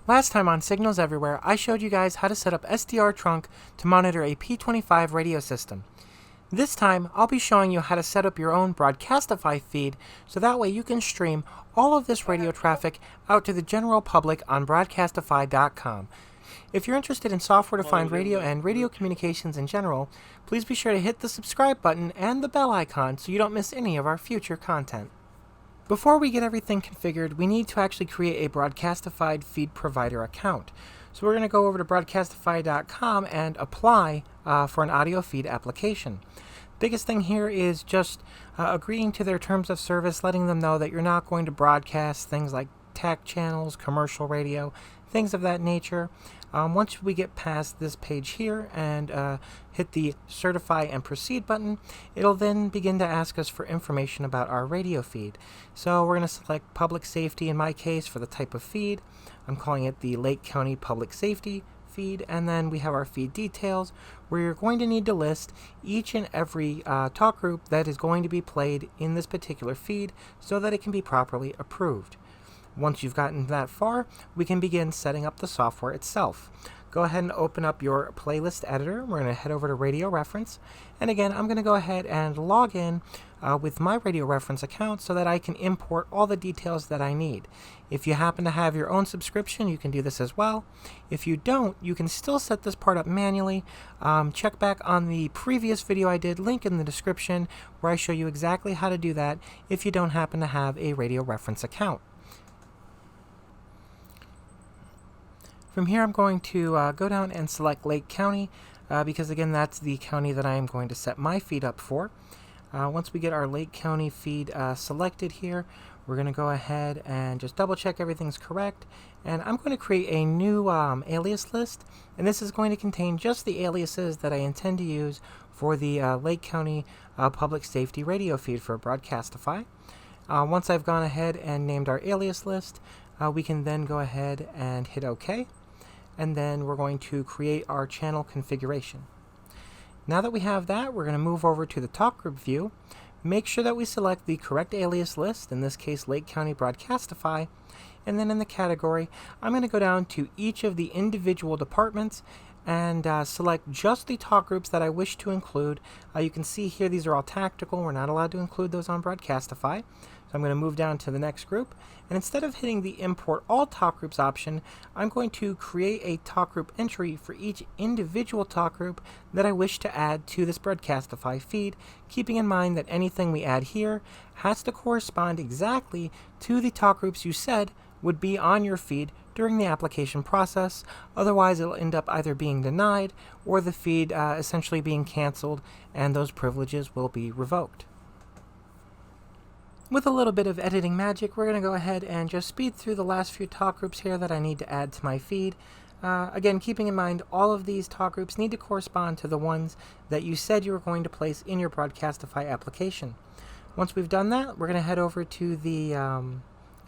Last time on Signals Everywhere, I showed you guys how to set up SDRTrunk to monitor a P25 radio system. This time, I'll be showing you how to set up your own Broadcastify feed so that way you can stream all of this radio traffic out to the general public on broadcastify.com. If you're interested in software-defined radio and radio communications in general, please be sure to hit the subscribe button and the bell icon so you don't miss any of our future content. Before we get everything configured, we need to actually create a Broadcastified feed provider account. So we're going to go over to broadcastify.com and apply for an audio feed application. Biggest thing here is just agreeing to their terms of service, letting them know that you're not going to broadcast things like TAC channels, commercial radio, things of that nature. Once we get past this page here and hit the certify and proceed button, it'll then begin to ask us for information about our radio feed. So we're going to select public safety in my case for the type of feed. I'm calling it the Lake County Public Safety feed, and then we have our feed details where you're going to need to list each and every talk group that is going to be played in this particular feed so that it can be properly approved. Once you've gotten that far, we can begin setting up the software itself. Go ahead and open up your playlist editor. We're going to head over to Radio Reference. And again, I'm going to go ahead and log in with my Radio Reference account so that I can import all the details that I need. If you happen to have your own subscription, you can do this as well. If you don't, you can still set this part up manually. Check back on the previous video I did, link in the description, where I show you exactly how to do that if you don't happen to have a Radio Reference account. From here, I'm going to go down and select Lake County because, again, that's the county that I am going to set my feed up for. Once we get our Lake County feed selected here, we're going to go ahead and just double check everything's correct. And I'm going to create a new alias list, and this is going to contain just the aliases that I intend to use for the Lake County Public Safety radio feed for Broadcastify. Once I've gone ahead and named our alias list, we can then go ahead and hit OK. And then we're going to create our channel configuration. Now that we have that, we're going to move over to the talk group view. Make sure that we select the correct alias list, in this case Lake County Broadcastify, and then in the category, I'm going to go down to each of the individual departments and select just the talk groups that I wish to include. You can see here these are all tactical. We're not allowed to include those on Broadcastify. So I'm going to move down to the next group, and instead of hitting the import all talk groups option, I'm going to create a talk group entry for each individual talk group that I wish to add to this Broadcastify feed, keeping in mind that anything we add here has to correspond exactly to the talk groups you said would be on your feed during the application process. Otherwise, it'll end up either being denied or the feed essentially being canceled, and those privileges will be revoked. With a little bit of editing magic, we're going to go ahead and just speed through the last few talk groups here that I need to add to my feed. Again, keeping in mind all of these talk groups need to correspond to the ones that you said you were going to place in your Broadcastify application. Once we've done that, we're going to head over to the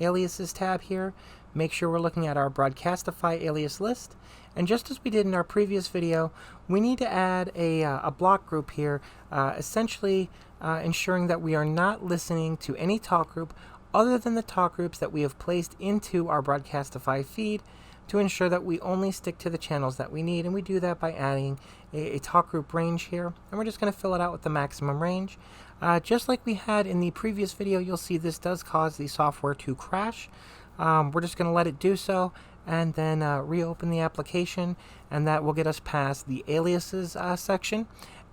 aliases tab here. Make sure we're looking at our Broadcastify alias list. And just as we did in our previous video, we need to add a block group here, essentially ensuring that we are not listening to any talk group other than the talk groups that we have placed into our Broadcastify feed, to ensure that we only stick to the channels that we need. And we do that by adding a talk group range here, and we're just going to fill it out with the maximum range. Just like we had in the previous video, you'll see this does cause the software to crash. We're just going to let it do so, and then reopen the application, and that will get us past the aliases section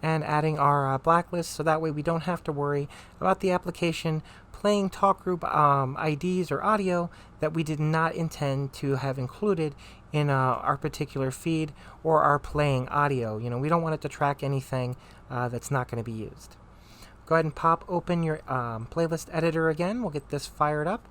and adding our blacklist, so that way we don't have to worry about the application playing talk group IDs or audio that we did not intend to have included in our particular feed or our playing audio. You know, we don't want it to track anything that's not going to be used. Go ahead and pop open your playlist editor again. We'll get this fired up.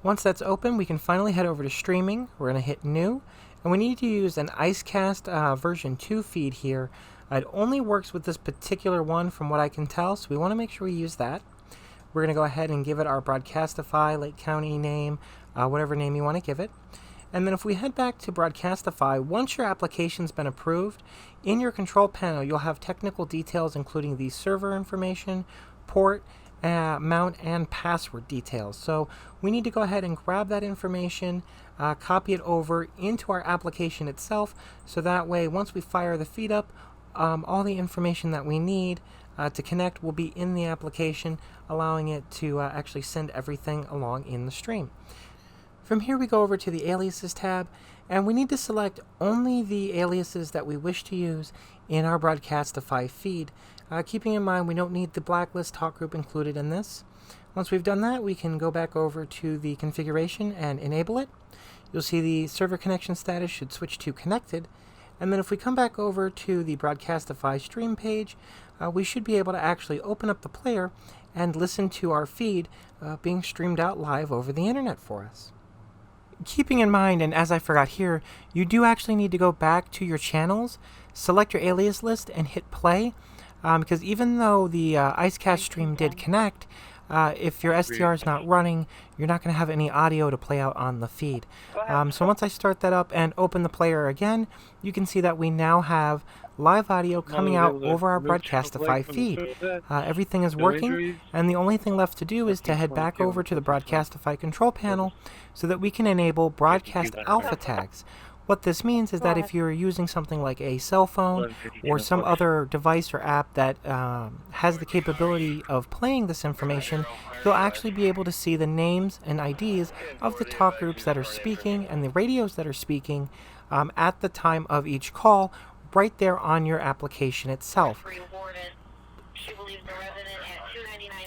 Once that's open, we can finally head over to streaming. We're going to hit new, and we need to use an IceCast version 2 feed here. It only works with this particular one from what I can tell, so we want to make sure we use that. We're going to go ahead and give it our Broadcastify Lake County name, whatever name you want to give it. And then if we head back to Broadcastify, once your application's been approved, in your control panel you'll have technical details including the server information, port, mount and password details. So we need to go ahead and grab that information, copy it over into our application itself, so that way once we fire the feed up, all the information that we need to connect will be in the application, allowing it to actually send everything along in the stream. From here we go over to the Aliases tab, and we need to select only the aliases that we wish to use in our Broadcastify feed, keeping in mind we don't need the blacklist talk group included in this. Once we've done that, we can go back over to the configuration and enable it. You'll see the server connection status should switch to connected, and then if we come back over to the Broadcastify stream page, we should be able to actually open up the player and listen to our feed being streamed out live over the internet for us. Keeping in mind, and as I forgot here, you do actually need to go back to your channels, select your alias list, and hit play, because even though the IceCast stream did connect, if your SDR is not running, you're not going to have any audio to play out on the feed. So once I start that up and open the player again, you can see that we now have live audio coming out over our Broadcastify feed. Everything is working, and the only thing left to do is to head back over to the Broadcastify control panel so that we can enable broadcast alpha tags. What this means is that if you're using something like a cell phone or some other device or app that has the capability of playing this information, you'll actually be able to see the names and IDs of the talk groups that are speaking and the radios that are speaking at the time of each call, right there on your application itself.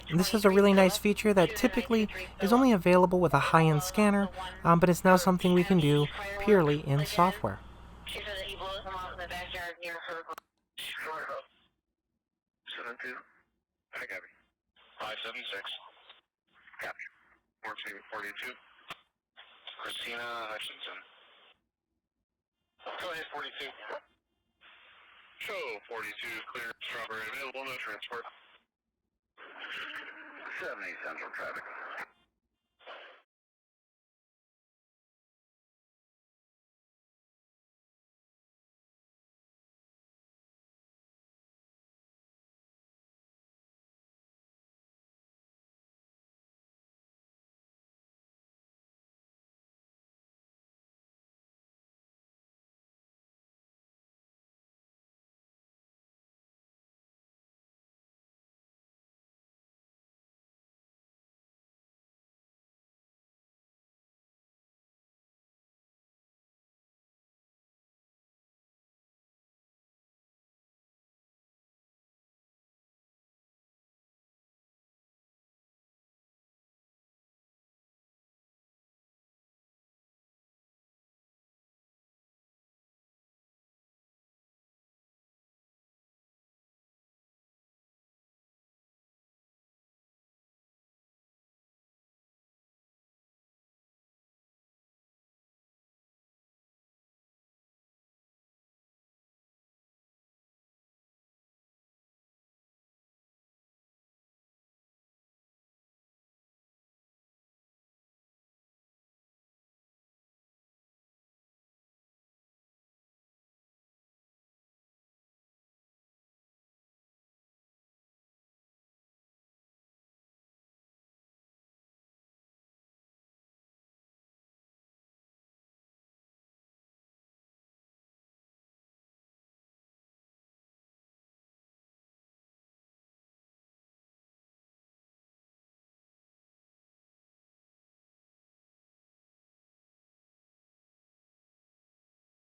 And this is a really nice feature that typically is only available with a high-end scanner, but it's now something we can do purely in software. Christina Hutchinson. Go ahead, 42. Show 42, clear, Strawberry available, no transport. 70 Central traffic.